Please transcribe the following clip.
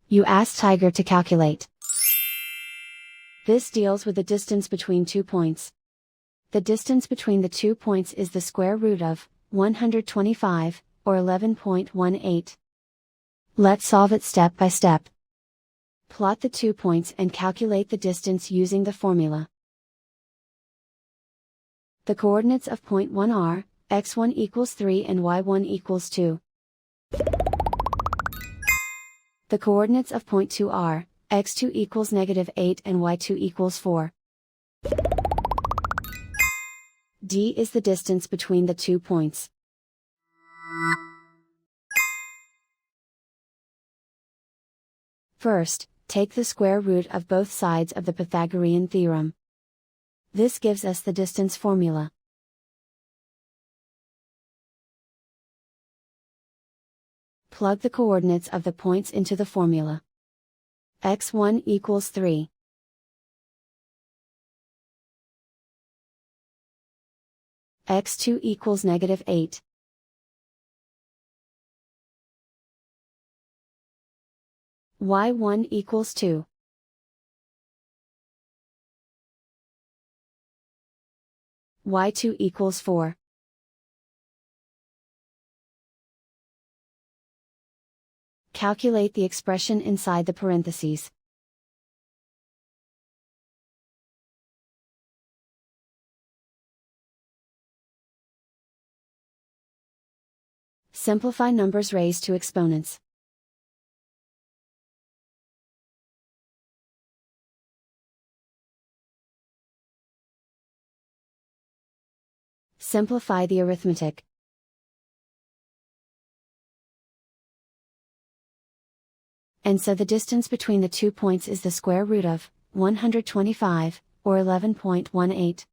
You ask Tiger to calculate. This deals with the distance between 2 points. The distance between the 2 points is the square root of 125, or 11.18. Let's solve it step by step. Plot the 2 points and calculate the distance using the formula. The coordinates of point 1 are, x1 equals 3 and y1 equals 2. The coordinates of point 2 are, x2 equals -8 and y2 equals 4. D is the distance between the 2 points. First, take the square root of both sides of the Pythagorean theorem. This gives us the distance formula. Plug the coordinates of the points into the formula. x1 equals 3. x2 equals -8. y1 equals 2. y2 equals 4. Calculate the expression inside the parentheses. Simplify numbers raised to exponents. Simplify the arithmetic. And so the distance between the 2 points is the square root of 125, or 11.18.